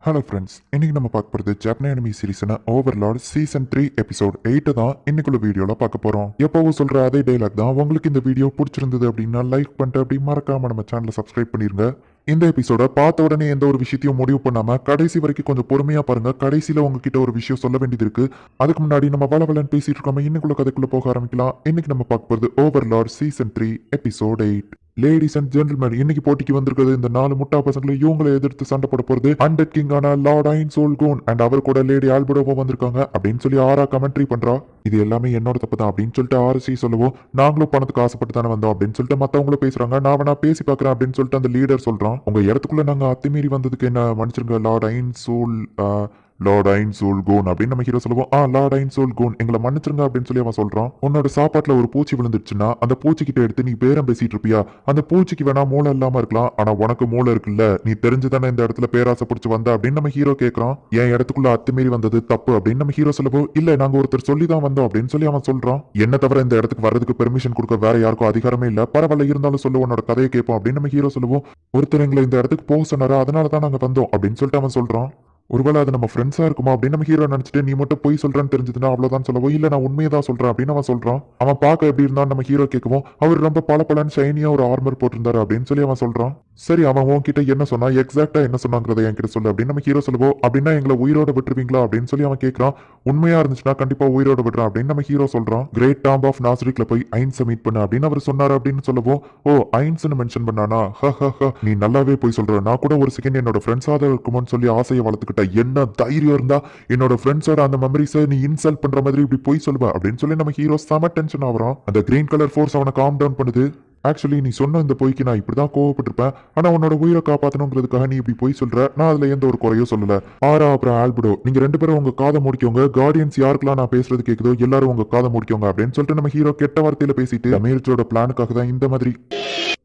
Hello friends, இன்னைக்கு நம்ம பார்க்க போகிறது Japan anime சீரிஸான Overlord season 3 episode 8 தான் இன்னைக்குள்ள வீடியோவில் பார்க்க போகிறோம். எப்பவும் சொல்கிற அதே டைலாக் தான். உங்களுக்கு இந்த வீடியோ பிடிச்சிருந்தது அப்படின்னா லைக் பண்ணிட்டு அப்படி மறக்காம நம்ம சேனலை சப்ஸ்கிரைப் பண்ணிருங்க. இந்த எபிசோட பார்த்த உடனே எந்த ஒரு விஷயத்தையும் முடிவு பண்ணாம கடைசி வரைக்கும் கொஞ்சம் பொறுமையா பாருங்க. கடைசியில உங்ககிட்ட ஒரு விஷயம் சொல்ல வேண்டியது இருக்கு. அதுக்கு முன்னாடி நம்ம வளவலன்னு பேசிட்டு இருக்கோம். இன்னைக்குள்ள கதைக்குள்ள போக ஆரம்பிக்கலாம். இன்னைக்கு நம்ம பார்க்க போகிறது Overlord season 3 episode 8. Ladies and gentlemen, இன்னைக்கு போட்டிக்கு வந்திருக்கிறது இந்த 4 முட்டா பசங்களை இவங்களை எதிர்த்து சண்டை போட போறது அண்டர் கிங்கான lord Ainz Ooal Gown and அவர் கூட லேடி ஆல்பர்டோவா வந்திருக்காங்க அப்படின்னு சொல்லி ஆரா கமெண்ட்ரி பண்றா. இது எல்லாமே என்னோட தப்பு தான் அப்படின்னு சொல்லிட்டு ஆர்சி சொல்லவும், நாங்களும் பணத்துக்கு ஆசைப்பட்டு தானே வந்தோம் அப்படின்னு சொல்லிட்டு மத்தவங்களும் பேசுறாங்க. நான் வேணா பேசி பாக்குறேன் அப்படின்னு சொல்லிட்டு அந்த லீடர் சொல்றான். உங்க இடத்துக்குள்ள நாங்க அத்துமீறி வந்ததுக்கு என்ன மன்னிச்சிருங்க Lord Ainz soul Lord Ainz Ooal cone அப்படின்னு நம்ம ஹீரோ சொல்லுவோம். லார்ட் ஐன் சோல் கோன் எங்களை மன்னிச்சிருங்க அப்படின்னு சொல்லி அவன் சொல்றான். உன்னோட சாப்பாட்டுல ஒரு பூச்சி விழுந்துருச்சுன்னா அந்த பூச்சிக்கிட்ட எடுத்து நீ பேரம் பேசிட்டு இருப்பியா? அந்த பூச்சிக்கு வேணா மூளை இல்லாம இருக்கலாம், ஆனா உனக்கு மூளை இருக்குல்ல, நீ தெரிஞ்சுதானே இந்த இடத்துல பேராசை பிடிச்சு வந்த அப்படின்னு நம்ம ஹீரோ கேட்கறான். என் இடத்துக்குள்ள அத்துமீறி வந்தது தப்பு அப்படின்னு நம்ம ஹீரோ சொல்லுவோம். இல்ல, நாங்க ஒருத்தர் சொல்லி தான் வந்தோம் அப்படின்னு சொல்லி அவன் சொல்றான். என்ன தவிர இந்த இடத்துக்கு வர்றதுக்கு பெர்மிஷன் கொடுக்க வேற யாருக்கும் அதிகாரமே இல்ல, பரவாயில்ல இருந்தாலும் சொல்லு, உன்னோட கதையை கேட்போம் அப்படின்னு நம்ம ஹீரோ சொல்லுவோம். ஒருத்தர் எங்களை இந்த இடத்துக்கு போக சொன்னாரா, அதனால தான் நாங்க வந்தோம் அப்படின்னு சொல்லிட்டு அவன் சொல்றான். ஒருவேளை அது நம்ம ஃப்ரெண்ட்ஸா இருக்குமா அப்படின்னு நம்ம ஹீரோ நினைச்சிட்டு, நீ மட்டும் போய் சொல்றேன்னு தெரிஞ்சதுன்னா அவ்வளவுதான் சொல்லவும். இல்ல, நான் உண்மையை தான் சொல்றேன் அப்படின்னு அவன் சொல்றான். அவன் பார்க்க எப்படி இருந்தான் நம்ம ஹீரோ கேட்கவும், அவர் ரொம்ப பளபளன்னு ஷைனியா ஒரு ஆர்மர் போட்டிருந்தாரு அப்படின்னு சொல்லி அவன் சொல்றான். சரி, அவன் உன்கிட்ட என்ன சொன்னா, எக்ஸாக்டா என்ன சொன்னாங்கிறத என்கிட்ட சொல்லு அப்படின்னு நம்ம ஹீரோ சொல்லுவோம். அப்படின்னா எங்களை உயிரோட விட்டுருவீங்களா அப்படின்னு சொல்லி அவன் கேட்கறான். உண்மையா இருந்துச்சுன்னா கண்டிப்பா உயிரோட விடுறான் அப்படின்னு நம்ம ஹீரோ சொல்றான். கிரேட் டாம்ப் ஆஃப் நாசரிக்ல போய் ஐன்ஸை மீட் பண்ண அப்படின்னு அவர் சொன்னாரு அப்படின்னு சொல்லவும், ஓ ஐன்ஸ்னு மென்ஷன் பண்ணானா, நீ நல்லாவே போய் சொல்ற. நான் கூட ஒரு செகண்ட் என்னோட ஃப்ரெண்ட்ஸா தான் இருக்குமோன்னு சொல்லி ஆசையை வளர்த்துக்கிட்ட. என்ன தைரியம் இருந்தா என்னோட ஃப்ரெண்ட்ஸோட அந்த மெமரிஸை நீ இன்சல்ட் பண்ற மாதிரி இப்படி போய் சொல்லுவ அப்படின்னு சொல்லி நம்ம ஹீரோ செம டென்ஷன் ஆகுறான். அந்த கிரீன் கலர் ஃபோர்ஸ் அவனை காம் டவுன் பண்ணுது. ஆக்சுவலி நீ சொன்ன இந்த பொய்க்கு நான் இப்படிதான் கோவப்பட்டிருப்பேன், ஆனா உன்னோட உயிரை காப்பாத்தணுங்கிறதுக்காக நீ இப்படி போய் சொல்ற. நான் அதுல எந்த ஒரு குறையும் சொல்லல. ஆரா அப்புறம் ஆல்பர்டோ, நீங்க ரெண்டு பேரும் உங்க காதை முடிக்கோங்க. கார்டியன்ஸ் யாருக்கெல்லாம் நான் பேசுறது கேக்குதோ எல்லாரும் உங்க காதை முடிக்கோங்க அப்படின்னு சொல்லிட்டு நம்ம ஹீரோ கெட்ட வார்த்தையில பேசிட்டு, அமீர்ஜோட பிளானுக்காக தான் இந்த மாதிரி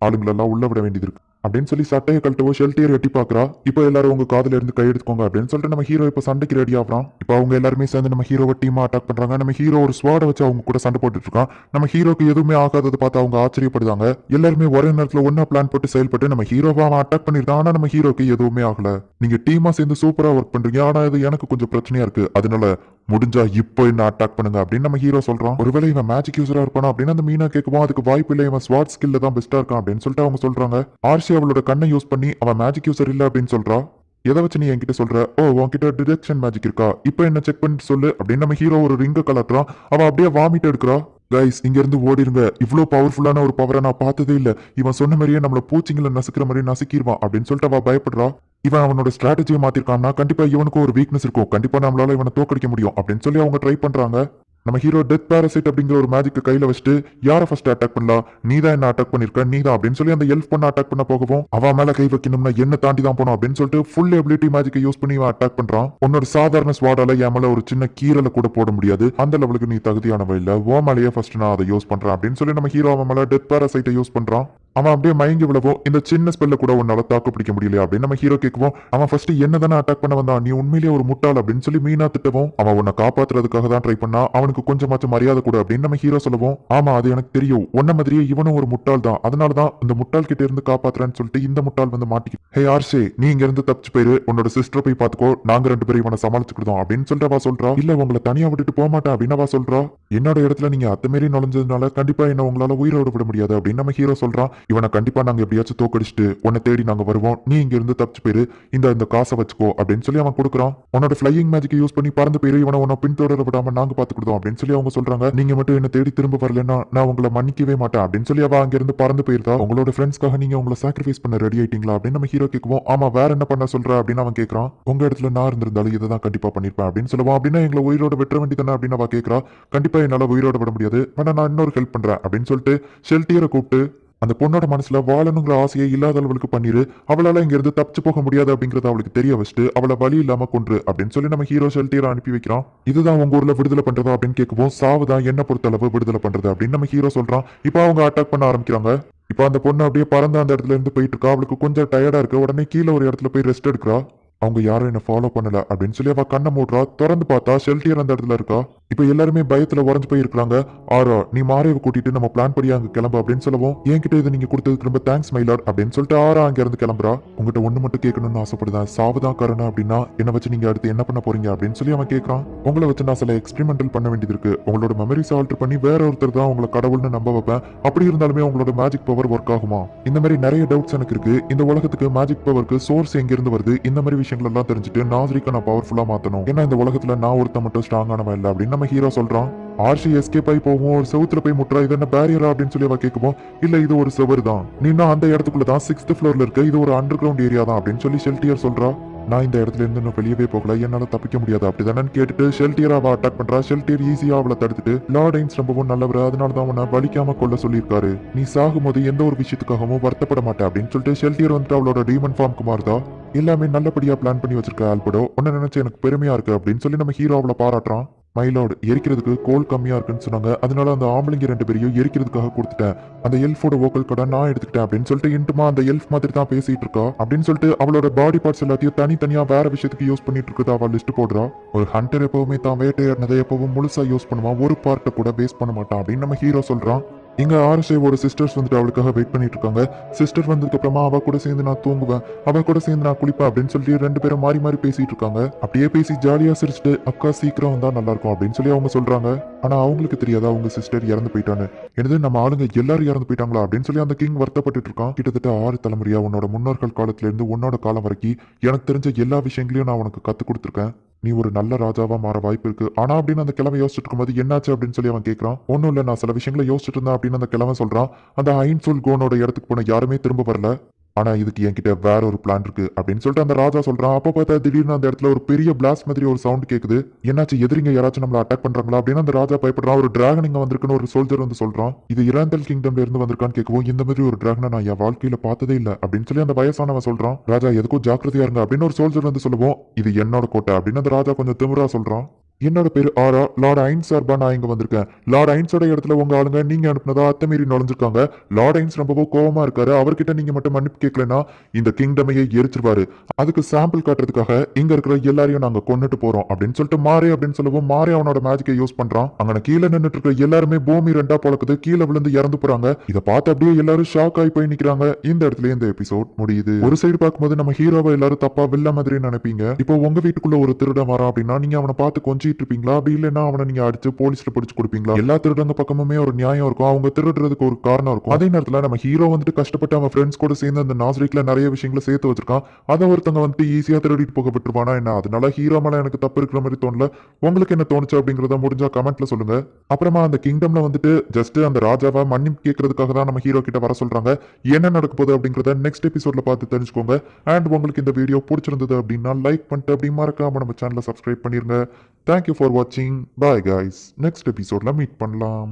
ஆளுங்களெல்லாம் உள்ள விட வேண்டியது இருக்கு அப்படின்னு சொல்லி சட்டையை கழட்டவோ ஷெல்டியர் எட்டி பாக்குறா. இப்போ எல்லாரும் உங்க காதுல இருந்து கை எடுத்துக்கோங்க அப்படின்னு சொல்லிட்டு நம்ம ஹீரோ இப்போ சண்டைக்கு ரெடி ஆகுறான். இப்போ அவங்க எல்லாருமே சேர்ந்து நம்ம ஹீரோவை டீமா அட்டாக் பண்றாங்க. நம்ம ஹீரோ ஒரு ஸ்வாட வச்சு அவங்க கூட சண்டை போட்டுட்டு இருக்கான். நம்ம ஹீரோக்கு எதுவுமே ஆகாததை பார்த்து அவங்க ஆச்சரியப்படுறாங்க. எல்லாருமே ஒரே நேரத்துல ஒன்னா பிளான் போட்டு செயல்பட்டு நம்ம ஹீரோவை அவன் அட்டாக் பண்ணிருக்கான். ஆனா நம்ம ஹீரோக்கு எதுவுமே ஆகல. நீங்க டீமா சேர்ந்து சூப்பரா ஒர்க் பண்றீங்க, ஆனா இது எனக்கு கொஞ்சம் பிரச்சனையா இருக்கு, அதனால முடிஞ்சா இப்போ என்ன அட்டாக் பண்ணுங்க அப்படின்னு நம்ம ஹீரோ சொல்றான். ஒருவேளை இவன் மேஜிக் யூஸரா இருப்பானா அப்படின்னு அந்த மீனா கேட்கவும், அதுக்கு வாய்ப்பு இல்லை, இவன் ஸ்வாட் ஸ்கில்ல தான் பெஸ்டா இருக்கான் அப்படின்னு சொல்லிட்டு அவங்க சொல்றாங்க. ஆர்சி அவளோட கண்ணை யூஸ் பண்ணி அவன் மேஜிக் யூசர் இல்ல அப்படின்னு சொல்றா. எதை வச்சு நீ என்கிட்ட சொல்ற? ஓ, உன்கிட்ட டிடெக்ஷன் மேஜிக் இருக்கா? இப்போ என்ன செக் பண்ணிட்டு சொல்லு அப்படின்னு நம்ம ஹீரோ ஒரு ரிங்க கலட்டுறான். அவன் அப்படியே வாமிட் எடுக்கிறா. கைஸ், இங்க இருந்து ஓடிருங்க, இவ்வளவு பவர்ஃபுல்லான ஒரு பவரை நான் பார்த்ததே இல்ல. இவன் சொன்ன மாதிரியே நம்மள பூச்சிங்களை நசுக்கிற மாதிரி நசுக்கிடுவான் அப்படின்னு சொல்லிட்டு அவ பயப்படுறா. இவன் அவனோட ஸ்ட்ராட்டஜியை மாத்திருக்கான்னா கண்டிப்பா இவனுக்கும் ஒரு வீக்னஸ் இருக்கும், கண்டிப்பா நம்மளால இவனை தோக்கடிக்க முடியும் அப்படின்னு சொல்லி அவங்க ட்ரை பண்றாங்க. நம்ம ஹீரோ டெத் பாரசைட் அப்படிங்கிற ஒரு மேஜிக் கையில வச்சுட்டு, யாரை ஃபர்ஸ்ட் அட்டாக் பண்ணலாம், நீ தான் என்ன அட்டாக் பண்ணிருக்க, நீ தான் அப்படின்னு சொல்லி அந்த எல்ஃப் பண்ண அட்டாக் பண்ண போகவும், அவன் மேல கை வைக்கணும்னா என்ன தாண்டி தான் போனோம் அப்படின்னு சொல்லிட்டு ஃபுல் எபிலிட்டி மேஜிக்கை யூஸ் பண்ணி இவன் அட்டாக் பண்றான். உன்னோட சாதாரண ஸ்வாடால என் மேல ஒரு சின்ன கீரலை கூட போட முடியாது, அந்த லெவலுக்கு நீ தகுதியானவ இல்ல, ஓ மேலேயே ஃபர்ஸ்ட் நான் அதை யூஸ் பண்றேன் அப்படின்னு சொல்லி நம்ம ஹீரோ அவன் மேல டெத் பாரசைட்டை யூஸ் பண்றான். அவன் அப்படியே மயங்கி விழவும், இந்த சின்ன ஸ்பெல்ல கூட உன்னால தாக்கு பிடிக்க முடியலையா அப்படின்னு நம்ம ஹீரோ கேட்கவும், அவன் ஃபர்ஸ்ட் என்ன தானே அட்டாக் பண்ண வந்தான், நீ உண்மையிலேயே ஒரு முட்டாள் அப்படின்னு சொல்லி மீனா திட்டவும், அவன் உன்னை காப்பாத்துறதுக்காக தான் ட்ரை பண்ணா, அவனுக்கு கொஞ்சமாச்சும் மரியாதை கூட அப்படின்னு நம்ம ஹீரோ சொல்லுவோம். ஆமா, அது எனக்கு தெரியும், உன்ன மாதிரியே இவனும் ஒரு முட்டாள் தான், அதனாலதான் இந்த முட்டாள் கிட்ட இருந்து காப்பாத்துறேன்னு சொல்லிட்டு இந்த முட்டாள் வந்து மாட்டிக்கிட்டு, ஹே ஆர்ஷே, நீ இங்க இருந்து தப்பிச்சு போயிரு, உன்னோட சிஸ்டரை போய் பாத்துக்கோ, நாங்க ரெண்டு பேரும் இவனை சமாளிச்சுக்கிட்டோம் அப்படின்னு சொல்லிட்டு அவ சொல்றா. இல்ல, உங்களை தனியா விட்டுட்டு போக மாட்டேன் அப்படின்னு அவ சொல்றா. என்னோட இடத்துல நீங்க அத்துமீறி நுழைஞ்சதுனால கண்டிப்பா என்ன உங்களால உயிரோட விட முடியாது அப்படின்னு நம்ம ஹீரோ சொல்றான். இவனை கண்டிப்பா நாங்க எப்படியாச்சும் தோக்கடிச்சுட்டு உன்னை தேடி நாங்க வருவோம், நீ இங்க இருந்து தப்பிச்சு போயிரு, இந்த காசை வச்சுக்கோ அப்படின்னு சொல்லி அவன் கொடுக்குறான். உன்னோட ஃபிளையிங் மேஜிக் யூஸ் பண்ணி பறந்து போயிரு, இவனை உன்னை பின்தொடர விடாம நாங்க பாத்துக்கிட்டோம் அப்படின்னு சொல்லி அவங்க சொல்றாங்க. நீங்க மட்டும் என்ன தேடி திரும்ப வரலன்னா நான் உங்களை மன்னிக்கவே மாட்டேன் அப்படின்னு சொல்லி அவ அங்க இருந்து பறந்து போயிருந்தா. உங்களோட ஃப்ரெண்ட்ஸ்க்காக நீங்க உங்களை சாக்ரிஃபைஸ் பண்ண ரெடி ஆயிட்டீங்களா அப்படின்னு நம்ம ஹீரோ கேட்குவோம். ஆமா, வேற என்ன பண்ண சொல்ற அப்படின்னு அவன் கேட்கறான். உங்க இடத்துல நான் இருந்திருந்தாலும் இதை தான் கண்டிப்பா பண்ணிருப்பேன் அப்படின்னு சொல்லுவான். அப்படின்னா எங்களை உயிரோட விட்டுற வேண்டியதானே அப்படின்னு அவ கேட்கறா. கண்டிப்பா என்னால உயிரோட விட முடியாது, ஆனா நான் இன்னொரு ஹெல்ப் பண்றேன் அப்படின்னு சொல்லிட்டு ஷெல்டியரை கூப்பிட்டு, அந்த பொண்ணோட மனசுல வாழணுங்கிற ஆசையை இல்லாத அளவுக்கு பண்ணிரு, அவளால இங்க இருந்து தப்பிச்சு போக முடியாது அப்படிங்கறத அவளுக்கு தெரிய வச்சுட்டு அவளை வழி இல்லாம கொன்று அப்படின்னு சொல்லி நம்ம ஹீரோ ஷெல்டியரை அனுப்பி வைக்கிறான். இதுதான் உங்க ஊர்ல விடுதலை பண்றதா அப்படின்னு கேட்கவும், சாவுதான் என்ன பொறுத்த அளவு விடுதலை பண்றது அப்படின்னு நம்ம ஹீரோ சொல்றான். இப்போ அவங்க அட்டாக் பண்ண ஆரம்பிக்கிறாங்க. இப்போ அந்த பொண்ணு அப்படியே பறந்து அந்த இடத்துல இருந்து போயிட்டு இருக்கா. அவளுக்கு கொஞ்சம் டயர்டா இருக்கு. உடனே கீழே ஒரு இடத்துல போய் ரெஸ்ட் எடுக்கிறா. அவங்க யாரும் என்ன ஃபாலோ பண்ணல அப்படின்னு சொல்லி அவ கண்ணை மூடுறா. திறந்து பார்த்தா ஷெல்டியர் அந்த இடத்துல இருக்கா. இப்ப எல்லாருமே பயத்துல உறைஞ்சு போய் இருக்காங்க. ஆரா, நீ மாரேவை கூட்டிட்டு நம்ம பிளான் படியா அங்க கிளம்பு அப்படின்னு சொல்லவும், என்கிட்ட இதை நீங்க கொடுத்ததுக்கு ரொம்ப தேங்க்ஸ் மைலாட் அப்படின்னு சொல்லிட்டு ஆரா அங்க இருந்து கிளம்புறா. உங்ககிட்ட ஒண்ணு மட்டும் கேட்கணும்னு ஆசைப்படுதேன். சாவுதான் காரணம் அப்படின்னா என்ன வச்சு நீங்க அடுத்து என்ன பண்ண போறீங்க அப்படின்னு சொல்லி அவன் கேட்கறான். உங்களை வச்சு நான் சில எக்ஸ்பெரிமெண்டல் பண்ண வேண்டியது இருக்கு. உங்களோட மெமரிஸ் ஆல்டர் பண்ணி வேற ஒருத்தர் தான் உங்களை கடவுள்னு நம்ப வைப்பேன். அப்படி இருந்தாலுமே உங்களோட மேஜிக் பவர் ஒர்க் ஆகுமா? இந்த மாதிரி நிறைய டவுட்ஸ் எனக்கு இருக்கு. இந்த உலகத்துக்கு மேஜிக் பவருக்கு சோர்ஸ் எங்க இருந்து வருது? இந்த மாதிரி விஷயங்கள் எல்லாம் தெரிஞ்சுட்டு நாசரிக்க நான் பவர்ஃபுல்லா மாத்தணும். ஏன்னா இந்த உலகத்துல நான் ஒருத்த மட்டும் ஸ்ட்ராங்கானவன் இல்ல அப்படின்னு நம்ம ஹீரோ சொல்றான். ஆர்ஷி எஸ்கேப் ஆகி போவோம். ஒரு செவுத்துல போய் முட்டுறா. இது என்ன பேரியரா அப்படின்னு சொல்லி அவ கேட்குவோம். இல்ல, இது ஒரு செவர் தான். நீனா அந்த இடத்துக்குள்ள தான் 6th ஃப்ளோர்ல இருக்கு. இது ஒரு அண்டர் கிரவுண்ட் ஏரியா தான் அப்படின்னு சொல்லி ஷெல்டியர் சொல்றா. நான் இந்த இடத்துல இருந்து இன்னும் வெளியவே போகல. என்னால தப்பிக்க முடியாது அப்படிதானு கேட்டுட்டு ஷெல்டியர் அவ அட்டாக் பண்றா. ஷெல்டியர் ஈஸியா அவளை தடுத்துட்டு, லார்ட் ஐன்ஸ் ரொம்பவும் நல்லவர், அதனாலதான் உன்னை வலிக்காம கொல்ல சொல்லியிருக்காரு. நீ சாகும்போது எந்த ஒரு விஷயத்துக்காகவும் வருத்தப்பட மாட்டேன் அப்படின்னு சொல்லிட்டு ஷெல்டியர் வந்துட்டு அவளோட டீமன் ஃபார்முக்கு மாறுதா. எல்லாமே நல்லபடியா பிளான் பண்ணி வச்சிருக்க ஆல்படோ. உன்னை நினைச்சு எனக்கு பெருமையா இருக்கு அப்படின்னு சொல்லி நம்ம ஹீரோ அவளை பாராட்டுறான். மைலார்டு, எரிக்கிறதுக்கு கோல் கம்மியா இருக்குன்னு சொன்னாங்க. அதனால அந்த ஆம்பளைங்க 2 பேரையும் எரிக்கிறதுக்காக கொடுத்துட்டேன். அந்த எல்ஃபோட வோக்கல் கடை நான் எடுத்துக்கிட்டேன் அப்படின்னு சொல்லிட்டு இன்ட்டுமா அந்த எல்ஃப் மாதிரி தான் பேசிட்டு இருக்கா அப்படின்னு சொல்லிட்டு அவளோட பாடி பார்ட்ஸ் எல்லாத்தையும் தனித்தனியா வேற விஷயத்துக்கு யூஸ் பண்ணிட்டு இருக்கிறத அவள் லிஸ்ட் போடுறா. ஒரு ஹண்டர் எப்பவுமே தான் வேட்டையாடினதை எப்பவும் முழுசா யூஸ் பண்ணுவான். ஒரு பார்ட்டை கூட வேஸ்ட் பண்ண மாட்டான் அப்படின்னு நம்ம ஹீரோ சொல்றான். இங்க ஆர்ஷேவோட சிஸ்டர்ஸ் வந்துட்டு அவளுக்காக வெயிட் பண்ணிட்டு இருக்காங்க. சிஸ்டர் வந்ததுக்கு அப்புறமா அவ கூட சேர்ந்து நான் தூங்குவேன், அவ கூட சேர்ந்து நான் குளிப்பேன் அப்படின்னு சொல்லி 2 பேரும் மாறி மாறி பேசிட்டு இருக்காங்க. அப்படியே பேசி ஜாலியா சிரிச்சுட்டு அக்கா சீக்கிரம் வந்தா நல்லா இருக்கும் அப்படின்னு சொல்லி அவங்க சொல்றாங்க. ஆனா அவங்களுக்கு தெரியாதா அவங்க சிஸ்டர் இறந்து போயிட்டான்னு. எனது நம்ம ஆளுங்க எல்லாரும் இறந்து போயிட்டாங்களா அப்படின்னு சொல்லி அந்த கிங் வருத்தப்பட்டு இருக்கான். கிட்டத்தட்ட 6 தலைமுறையா உன்னோட முன்னோர்கள் காலத்துல இருந்து உன்னோட காலம் வரைக்கும் எனக்கு தெரிஞ்ச எல்லா விஷயங்களையும் நான் உனக்கு கத்து கொடுத்துருக்கேன். நீ ஒரு நல்ல ராஜாவா மாற வாய்ப்பு இருக்கு. ஆனா அப்படின்னு அந்த கிழமை யோசிச்சுட்டு இருக்கும்போது என்னாச்சு அப்படின்னு சொல்லி அவன் கேட்கறான். ஒன்னும் இல்ல, நான் சில விஷயங்களை யோசிச்சுட்டு இருந்தேன் அப்படின்னு அந்த கிழமை சொல்றான். அந்த ஐன்சோல் கோனோட இடத்துக்கு போன யாருமே திரும்ப வரல. ஆனா இதுக்கு என்கிட்ட வேற ஒரு பிளான் இருக்கு அப்படின்னு சொல்லிட்டு அந்த ராஜா சொல்றான். அப்ப பார்த்தா திடீர்னு அந்த இடத்துல ஒரு பெரிய பிளாஸ்ட் மாதிரி ஒரு சவுண்ட் கேக்குது. என்னாச்சு, எதிரிங்க யாராச்சும் நம்மள அட்டாக் பண்றாங்களா அப்படின்னு அந்த ராஜா பயப்படுறான். ஒரு டிராகன் இங்க வந்திருக்குன்னு ஒரு சோல்ஜர் வந்து சொல்றான். இது இராந்தல் கிங்டம்ல இருந்து வந்திருக்கான்னு கேட்கவும், இந்த மாதிரி ஒரு டிராகனை நான் என் வாழ்க்கையில பார்த்ததே இல்ல அப்படின்னு சொல்லி அந்த வயசானவன் சொல்றான். ராஜா எதுக்கும் ஜாக்கிரதையா இருங்க அப்படின்னு ஒரு சோல்ஜர் வந்து சொல்லுவோம். இது என்னோட கோட்டை அப்படின்னு அந்த ராஜா கொஞ்சம் திமிரா சொல்றான். என்னோட பேரு ஆரா, லார்ட் ஐன்ஸ் சார்பா நான் இங்க வந்திருக்கேன். லார்ட் ஐன்ஸோட இடத்துல உங்க ஆளுங்க நீங்க அனுப்புனதா அத்தமீறி நுழைஞ்சிருக்காங்க. லார்ட் ஐன்ஸ் ரொம்பவும் கோவமா இருக்காரு. அவர்கிட்ட நீங்க மட்டும் மன்னிப்பு கேட்கலன்னா இந்த கிங்டமையே எரிச்சிருவாரு. அதுக்கு சாம்பிள் காட்டுறதுக்காக இங்க இருக்கிற எல்லாரையும் நாங்க கொன்னுட்டு போறோம் அப்படின்னு சொல்லிட்டு மாறே அப்படின்னு சொல்லவும், மாறே அவனோட மேஜிக்கை யூஸ் பண்றான். அங்க கீழே நின்னுட்டு இருக்க எல்லாருமே பூமி 2ஆ பொளக்குது. கீழே விழுந்து இறந்து போறாங்க. இதை பார்த்து அப்படியே எல்லாரும் ஷாக் ஆகி போய் நிக்கிறாங்க. இந்த இடத்துல இந்த எபிசோட் முடியுது. ஒரு சைடு பார்க்கும்போது நம்ம ஹீரோவை எல்லாரும் தப்பா வில்ல மாதிரி நினைப்பீங்க. இப்போ உங்க வீட்டுக்குள்ள ஒரு திருடன் வரான் அப்படின்னா நீங்க அவனை பார்த்து கொஞ்சிட்டு இருப்பீங்களா? அப்படி இல்லைன்னா அவனை நீங்க அடிச்சு போலீஸ்ல பிடிச்சு கொடுப்பீங்களா? எல்லா திருடங்க பக்கமுமே ஒரு நியாயம் இருக்கும். அவங்க திருடுறதுக்கு ஒரு காரணம் இருக்கும். அதே நேரத்துல நம்ம ஹீரோ வந்துட்டு கஷ்டப்பட்டு அவன் ஃப்ரெண்ட்ஸ் கூட சேர்ந்து அந்த நாசரிக்ல நிறைய விஷயங்களை சேர்த்து வச்சிருக்கான். அதை ஒருத்தவங்க வந்துட்டு ஈஸியா திருடிட்டு போக விட்டுருவானா என்ன? அதனால ஹீரோ மேல எனக்கு தப்பு இருக்கிற மாதிரி தோணல. உங்களுக்கு என்ன தோணுச்சு அப்படிங்கறத முடிஞ்சா கமெண்ட்ல சொல்லுங்க. அப்புறமா அந்த கிங்டம்ல வந்துட்டு ஜஸ்ட் அந்த ராஜாவை மன்னிப்பு கேட்கறதுக்காக தான் நம்ம ஹீரோ கிட்ட வர சொல்றாங்க. என்ன நடக்க போகுது அப்படிங்கறத நெக்ஸ்ட் எபிசோட்ல பார்த்து தெரிஞ்சுக்கோங்க. அண்ட் உங்களுக்கு இந்த வீடியோ பிடிச்சிருந்தது அப்படின்னா லைக் பண்ணிட்டு அப்படி மறக்காம நம்ம சேனலை சப்ஸ்கிரைப் பண்ணிருங்க. Thank you for watching. Bye guys. Next episode la meet பண்ணலாம்.